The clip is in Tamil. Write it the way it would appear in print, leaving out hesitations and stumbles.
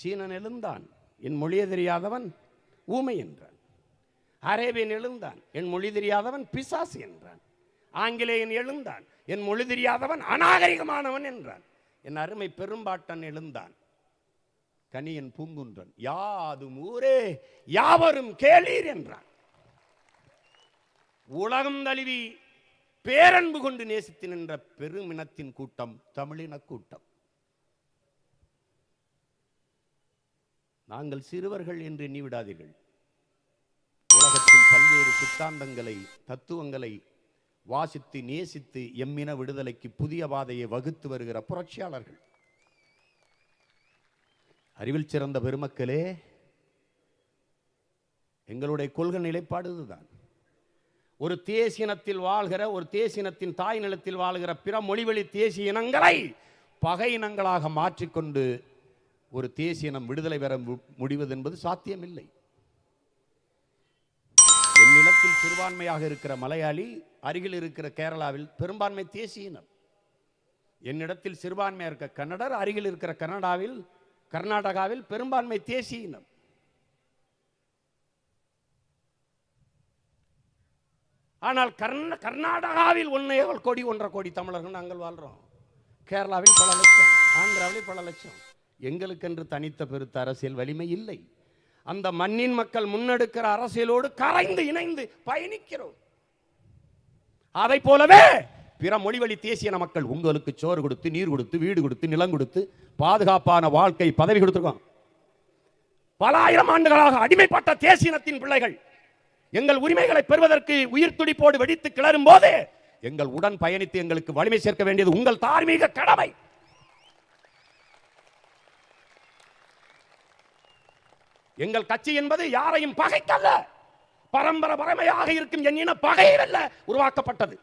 சீனன் எழுந்தான், என் மொழியை தெரியாதவன் ஊமை என்றான். அரேபியன் எழுந்தான், என் மொழி தெரியாதவன் பிசாசு என்றான். ஆங்கிலேயன் எழுந்தான், என் மொழி தெரியாதவன் அநாகரிகமானவன் என்றான். என் அருமை பெரும்பாட்டன் எழுந்தான், கனியன் பூங்குன்றன், யாதும் ஊரே யாவரும் கேளீர் என்றான். உலகம் தழுவி பேரன்பு கொண்டு நேசித்து நின்ற பெருமினத்தின் கூட்டம் தமிழின கூட்டம். நாங்கள் சிறுவர்கள் என்று எண்ணிவிடாதீர்கள். உலகத்தில் பல்வேறு சித்தாந்தங்களை, தத்துவங்களை வாசித்து நேசித்து எம்மின விடுதலைக்கு புதிய பாதையை வகுத்து வருகிற புரட்சியாளர்கள். அறிவில் சிறந்த பெருமக்களே, எங்களுடைய கொள்கை நிலைப்பாடுதான். ஒரு தேசியனத்தில் வாழ்கிற, ஒரு தேசியனத்தின் தாய் நிலத்தில் வாழ்கிற பிற மொழிவழி தேசிய இனங்களை பகை இனங்களாக மாற்றிக்கொண்டு ஒரு தேசியனம் விடுதலை பெற முடிவது என்பது சாத்தியமில்லை. என் நிலத்தில் சிறுபான்மையாக இருக்கிற மலையாளி அருகில் இருக்கிற கேரளாவில் பெரும்பான்மை தேசியினர். என்னிடத்தில் சிறுபான்மையாக இருக்க கன்னடர் அருகில் இருக்கிற கர்நாடகாவில் பெரும்பான்மை தேசியினர். ஆனால் கர்நாடகாவில் 1.25 கோடி தமிழர்கள் நாங்கள் வாழ்றோம். கேரளாவில் பல லட்சம், ஆந்திராவில் பல லட்சம். எங்களுக்கென்று தனித்த பெருத்த அரசியல் வலிமை இல்லை. அந்த மண்ணின் மக்கள் முன்னெடுக்கிற அரசியலோடு கரைந்து இணைந்து பயணிக்கிறோம். அதை போலவே பிற மொழிவழி தேசிய மக்கள் உங்களுக்கு சோறு கொடுத்து, நீர் கொடுத்து, வீடு கொடுத்து, நிலம் கொடுத்து, பாதுகாப்பான வாழ்க்கை பதவி கொடுத்துருக்கோம். பல ஆயிரம் ஆண்டுகளாக அடிமைப்பட்ட தேசியனத்தின் பிள்ளைகள் எங்கள் உரிமைகளை பெறுவதற்கு உயிர் துடிப்போடு வெடித்து கிளறும் போது எங்கள் உடன் பயணித்து எங்களுக்கு வலிமை சேர்க்க வேண்டியது உங்கள் தார்மீக கடமை. எங்கள் கட்சி என்பது யாரையும் பகைக்கல்ல, பரம்பரையாக இருக்கும் என் இன பகையல்ல உருவாக்கப்பட்டது.